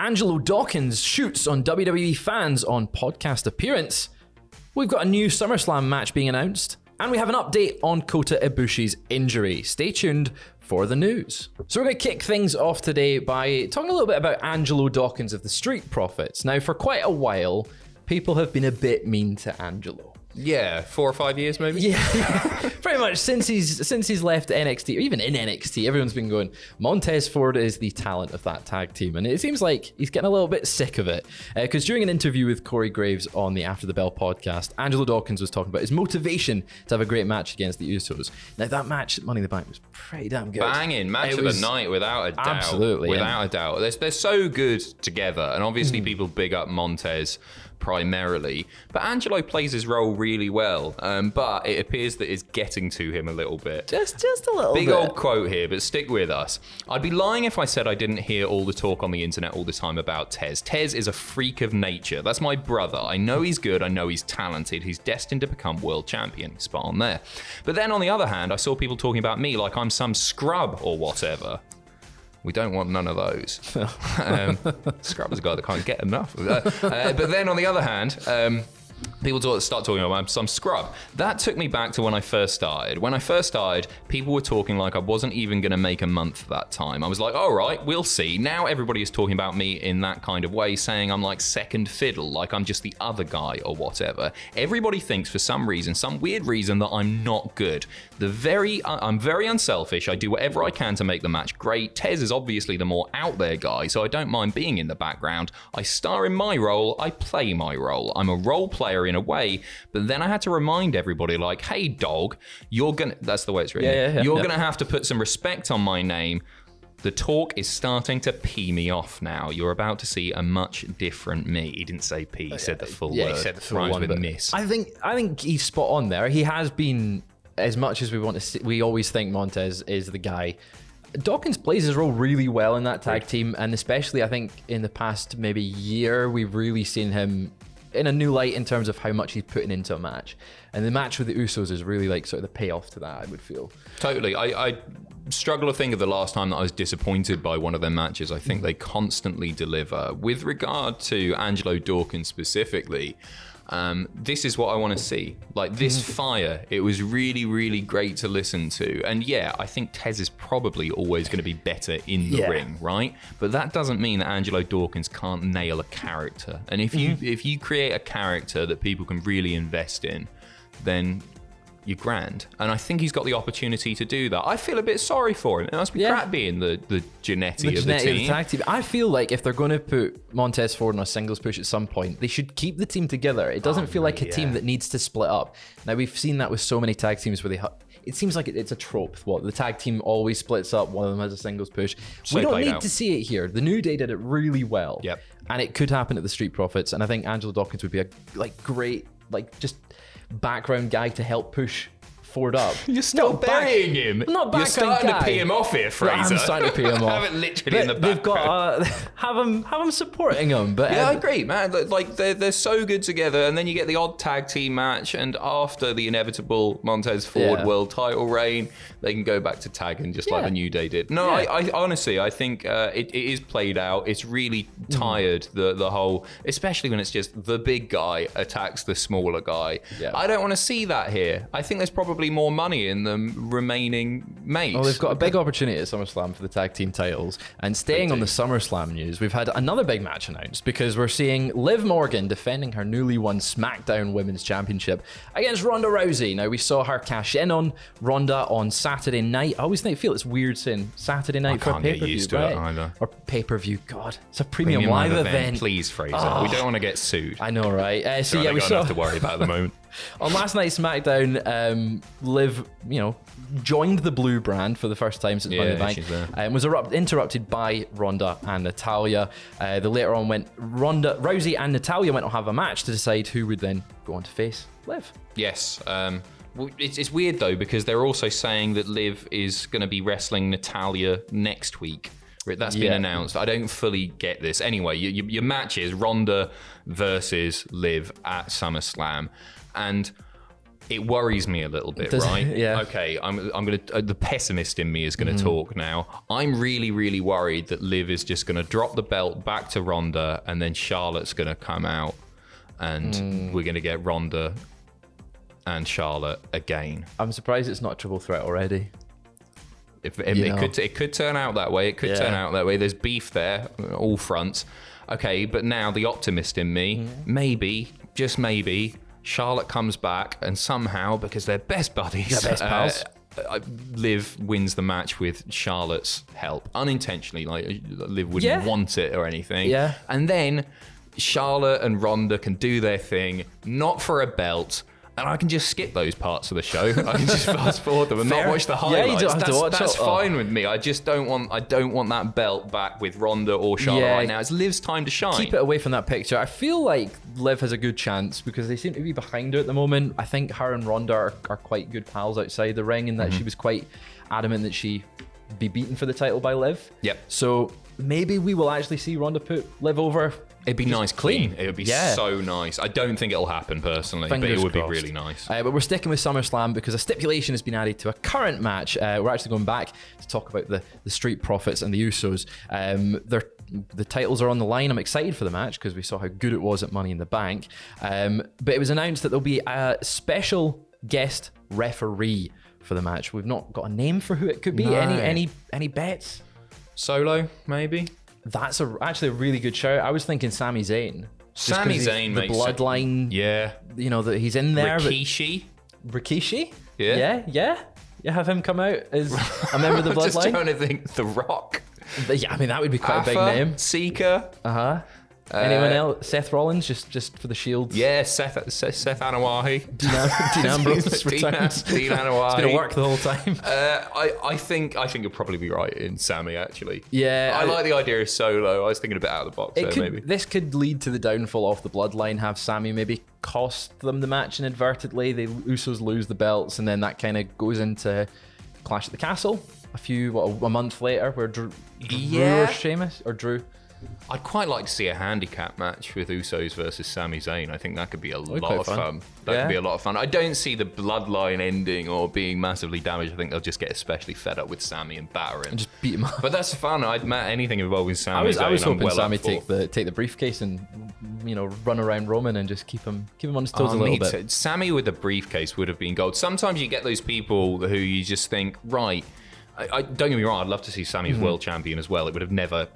Angelo Dawkins shoots on WWE fans on podcast appearance. We've got a new SummerSlam match being announced. And we have an update on Kota Ibushi's injury. Stay tuned for the news. So we're going to kick things off today by talking a little bit about Angelo Dawkins of the Street Profits. Now, for quite a while, people have been a bit mean to Angelo. Yeah, 4 or 5 years maybe. Yeah, pretty much since he's left NXT, or even in NXT, everyone's been going, Montez Ford is the talent of that tag team, and it seems like he's getting a little bit sick of it. Because during an interview with Corey Graves on the After the Bell podcast, Angelo Dawkins was talking about his motivation to have a great match against the Usos. Now that match at Money in the Bank was pretty damn good. Banging match of the night, without a doubt. Absolutely, without a doubt. They're so good together, and obviously people big up Montez primarily, but Angelo plays his role really well, but it appears that it's getting to him a little bit. Just a little big bit. Old quote here, but stick with us. I'd be lying if I said I didn't hear all the talk on the internet all the time about Tez. Tez is a freak of nature. That's my brother. I know he's good. I know he's talented. He's destined to become world champion. Spot on there. But then on the other hand, I saw people talking about me like I'm some scrub or whatever. We don't want none of those. Scrub is a guy that can't get enough. But then on the other hand, people start talking about some scrub. That took me back to when I first started. When I first started, people were talking like I wasn't even going to make a month that time. I was like, all right, we'll see. Now everybody is talking about me in that kind of way, saying I'm like second fiddle, like I'm just the other guy or whatever. Everybody thinks for some reason, some weird reason, that I'm not good. I'm very unselfish. I do whatever I can to make the match great. Tez is obviously the more out there guy, so I don't mind being in the background. I star in my role. I play my role. I'm a role player in a way, but then I had to remind everybody like, hey dog, that's the way it's written. You're gonna have to put some respect on my name. The talk is starting to pee me off now. You're about to see a much different me. He didn't say pee, he said the full word. He said the full Rhymes one, with but miss. I think he's spot on there. He has been, as much as we want to see, we always think Montez is the guy. Dawkins plays his role really well in that tag team, and especially I think in the past maybe year, we've really seen him in a new light in terms of how much he's putting into a match. And the match with the Usos is really like sort of the payoff to that, I would feel. Totally. I struggle to think of the last time that I was disappointed by one of their matches. I think they constantly deliver. With regard to Angelo Dawkins specifically, this is what I want to see. Like this fire, it was really, really great to listen to. And yeah, I think Tez is probably always going to be better in the ring, right? But that doesn't mean that Angelo Dawkins can't nail a character. And if you create a character that people can really invest in, then you're grand. And I think he's got the opportunity to do that. I feel a bit sorry for him. It must be crap being the Giannetti of the team. Tag team. I feel like if they're going to put Montez Ford on a singles push at some point, they should keep the team together. It doesn't feel like a team that needs to split up. Now, we've seen that with so many tag teams where it seems like it's a trope. The tag team always splits up, one of them has a singles push. So we don't need to see it here. The New Day did it really well. Yep. And it could happen at the Street Profits. And I think Angelo Dawkins would be a great, just background guy to help push Ford up. You're still burying him. Not You're starting to pee him off here, Fraser. I'm starting to pee him off. Have it literally in the background. They've got have him supporting him. But yeah, I agree, man. Like they're so good together, and then you get the odd tag team match, and after the inevitable Montez Ford world title reign, they can go back to tagging just like the New Day did. No, I honestly, I think it is played out. It's really tired the whole, especially when it's just the big guy attacks the smaller guy. Yeah. I don't want to see that here. I think there's probably more money in them remaining mates. Well, they've got a big opportunity at SummerSlam for the tag team titles. And staying on the SummerSlam news, we've had another big match announced because we're seeing Liv Morgan defending her newly won SmackDown Women's Championship against Ronda Rousey. Now, we saw her cash in on Ronda on Saturday night. I always feel it's weird saying Saturday night for a pay-per-view. Get used to it either. Or pay-per-view. God, it's a premium live event. Please, Fraser. We don't want to get sued. I know, right? So we don't have to worry about at the moment. On last night's SmackDown, Liv, joined the blue brand for the first time since Money in the Bank, and was interrupted by Ronda and Natalya. Later on Rousey and Natalya went to have a match to decide who would then go on to face Liv. Yes. It's weird though, because they're also saying that Liv is going to be wrestling Natalya next week. That's been announced. I don't fully get this. Anyway, your match is Ronda versus Liv at SummerSlam. And It worries me a little bit, right? Yeah. Okay, I'm gonna. The pessimist in me is gonna talk now. I'm really, really worried that Liv is just gonna drop the belt back to Ronda, and then Charlotte's gonna come out, and we're gonna get Ronda and Charlotte again. I'm surprised it's not a triple threat already. It could turn out that way. It could turn out that way. There's beef there, all fronts. Okay, but now the optimist in me, maybe, just maybe, Charlotte comes back and somehow, because they're best buddies, best pals. Liv wins the match with Charlotte's help. Unintentionally, like Liv wouldn't want it or anything. Yeah. And then Charlotte and Ronda can do their thing, not for a belt. And I can just skip those parts of the show. I can just fast forward them and not watch the highlights. Yeah, you don't have to watch that's it. fine with me. I just don't want that belt back with Ronda or Charlotte right now. It's Liv's time to shine. Keep it away from that picture. I feel like Liv has a good chance because they seem to be behind her at the moment. I think her and Ronda are quite good pals outside the ring, and that she was quite adamant that she be beaten for the title by Liv. Yep. So maybe we will actually see Ronda put Liv over. It'd be nice, clean. It would be so nice. I don't think it'll happen personally, but it would be really nice. But we're sticking with SummerSlam because a stipulation has been added to a current match. We're actually going back to talk about the Street Profits and the Usos. The titles are on the line. I'm excited for the match because we saw how good it was at Money in the Bank. But it was announced that there'll be a special guest referee for the match. We've not got a name for who it could be. No. Any bets? Solo, maybe? That's actually a really good shout. I was thinking Sami Zayn. Sami Zayn the makes bloodline. Yeah. You know that he's in there. Rikishi. Rikishi? Yeah. You have him come out as a member of the bloodline. Just trying to think. The Rock. Yeah, I mean that would be quite a big name. Seeker. Anyone else? Seth Rollins, just for the Shield. Yeah, Seth Anawahi. Dean Ambrose returns. Dean Anawahi. It's gonna work the whole time. I think you'll probably be right in Sammy actually. Yeah, I like the idea of Solo. I was thinking a bit out of the box there, maybe. This could lead to the downfall of the bloodline. Have Sammy maybe cost them the match inadvertently. The Usos lose the belts, and then that kind of goes into Clash at the Castle. A month later, where Drew or Sheamus or Drew. I'd quite like to see a handicap match with Usos versus Sami Zayn. I think that could be a lot of fun. That could be a lot of fun. I don't see the bloodline ending or being massively damaged. I think they'll just get especially fed up with Sami and batter him. And just beat him up. But that's fun. anything involving Sami Zayn. I was hoping well Sami take the briefcase and run around Roman and just keep him on his toes a little bit. Sami with the briefcase would have been gold. Sometimes you get those people who you just think, right. Don't get me wrong. I'd love to see Sami as world champion as well. It would have never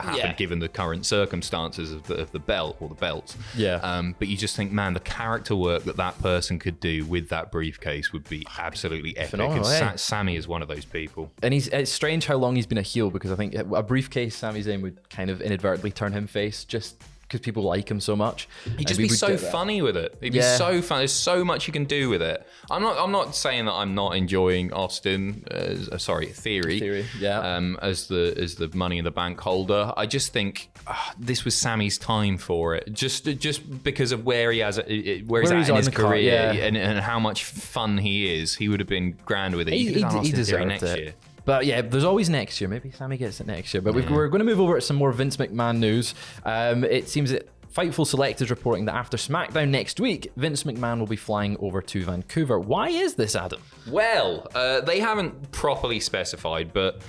happened given the current circumstances of the belt or the belts. Yeah. But you just think, man, the character work that person could do with that briefcase would be absolutely epic. Phenomenal, and Sami is one of those people. And it's strange how long he's been a heel because I think a briefcase Sami Zayn would kind of inadvertently turn him face just because people like him so much. He'd just be so funny with it. He'd be so fun. There's so much you can do with it. I'm not saying that I'm not enjoying Austin. Theory. Yeah. As the Money in the Bank holder. I just think this was Sami's time for it. Just because of where he's at in his career and how much fun he is. He would have been grand with it. He deserved next year. But yeah, there's always next year. Maybe Sami gets it next year. But we're going to move over to some more Vince McMahon news. It seems that Fightful Select is reporting that after SmackDown next week, Vince McMahon will be flying over to Vancouver. Why is this, Adam? Well, they haven't properly specified, but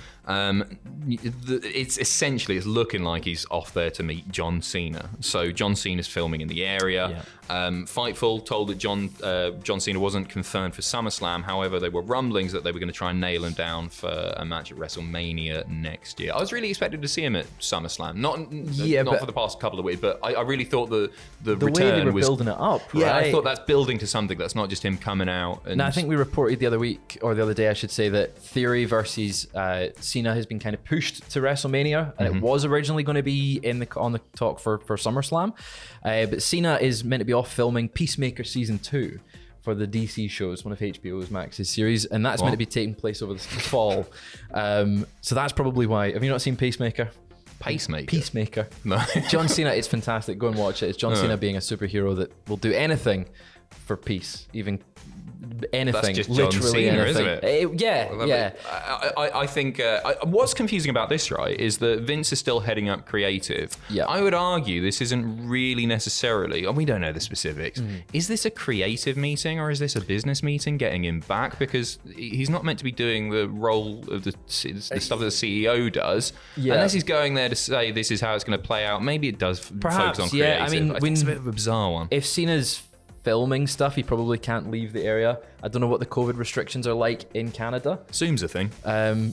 it's looking like he's off there to meet John Cena. So John Cena's filming in the area. Yeah. Fightful told that John Cena wasn't confirmed for SummerSlam. However, there were rumblings that they were going to try and nail him down for a match at WrestleMania next year. I was really expected to see him at SummerSlam. Not for the past couple of weeks, but I really thought the return way they were was building it up. Yeah, right? I thought that's building to something. That's not just him coming out. And I think we reported the other week, or the other day, I should say, that Theory versus Cena has been kind of pushed to WrestleMania, and it was originally going to be on the talk for SummerSlam, but Cena is meant to be off filming Peacemaker Season 2 for the DC shows, one of HBO's Max's series, and that's meant to be taking place over the fall. So that's probably why. Have you not seen Peacemaker? Peacemaker. No. John Cena, it's fantastic. Go and watch it. It's John Cena being a superhero that will do anything for peace, even anything. That's just John literally Cena, anything. isn't it? Yeah. I think what's confusing about this, right, is that Vince is still heading up creative. Yeah. I would argue this isn't really necessarily, and we don't know the specifics. Is this a creative meeting or is this a business meeting getting him back? Because he's not meant to be doing the role of the stuff that the CEO does. Yeah. Unless he's going there to say this is how it's going to play out. Maybe it does Perhaps, focus on yeah. creative. I mean, think it's a bit of a bizarre one. If Cena's filming stuff, he probably can't leave the area. I don't know what the COVID restrictions are like in Canada. Zoom's a thing.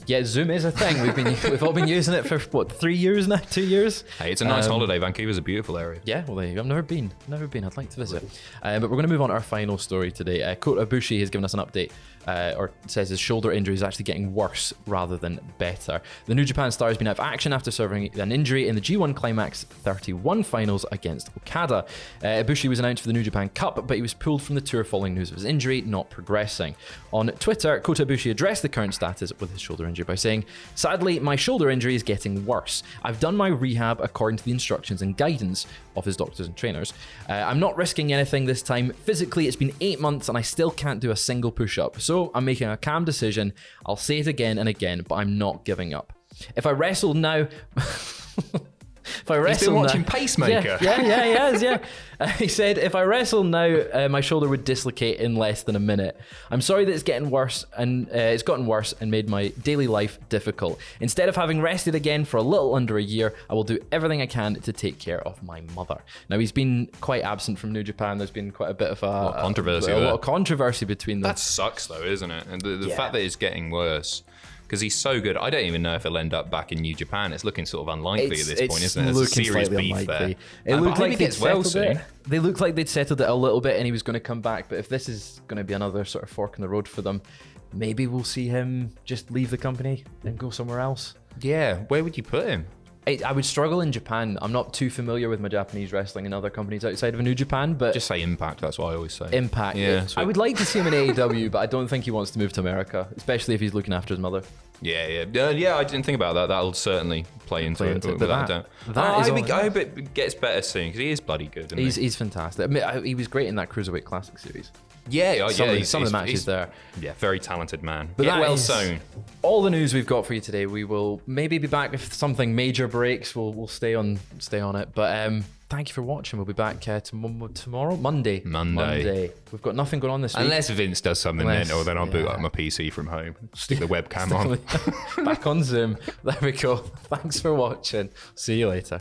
Yeah, Zoom is a thing. We've all been using it for what, 3 years now, 2 years. Hey, it's a nice holiday. Vancouver's a beautiful area. Yeah, well, there you go. I've never been. I'd like to visit. But we're going to move on to our final story today. Kota Ibushi has given us an update, or says his shoulder injury is actually getting worse rather than better. The New Japan star has been out of action after suffering an injury in the G1 Climax 31 finals against Okada. Ibushi was announced for the New Japan Cup, but he was pulled from the tour following news of his injury not progressing. On Twitter, Kota Ibushi addressed the current status with his shoulder injury by saying, "Sadly, my shoulder injury is getting worse. I've done my rehab according to the instructions and guidance of his doctors and trainers. I'm not risking anything this time. Physically, it's been 8 months and I still can't do a single push-up. So I'm making a calm decision. I'll say it again and again, but I'm not giving up. If I wrestle now..." If I wrestle He's been watching now, Pacemaker. Yeah, he has, yeah. He said, "If I wrestle now, my shoulder would dislocate in less than a minute. I'm sorry that it's getting worse, and it's gotten worse and made my daily life difficult. Instead of having rested again for a little under a year, I will do everything I can to take care of my mother." Now, he's been quite absent from New Japan. There's been quite a bit of lot of controversy a there. lot of controversy between them. That sucks, though, isn't it? And the fact that it's getting worse, because he's so good. I don't even know if he'll end up back in New Japan. It's looking sort of unlikely at this point, isn't it? There's a serious beef there. It looked like he they'd gets well settled it. soon. They looked like they'd settled it a little bit and he was going to come back. But if this is going to be another sort of fork in the road for them, maybe we'll see him just leave the company and go somewhere else. Yeah, where would you put him? I would struggle in Japan. I'm not too familiar with my Japanese wrestling and other companies outside of New Japan, but Just say Impact, that's what I always say. Impact. Yeah, I would like to see him in AEW, but I don't think he wants to move to America, especially if he's looking after his mother. Yeah, I didn't think about that. That'll certainly play into it, but without a doubt. I hope it gets better soon, because he is bloody good, isn't he? He's fantastic. I mean, he was great in that Cruiserweight Classic series. Yeah, Some of the matches there. Yeah, very talented man. But Get that well is soon. all the news we've got for you today. We will maybe be back if something major breaks. We'll stay on it. But thank you for watching. We'll be back tomorrow, Monday. We've got nothing going on this week. Unless Vince does something mental, then I'll boot up my PC from home. Stick the webcam on. Back on Zoom. There we go. Thanks for watching. See you later.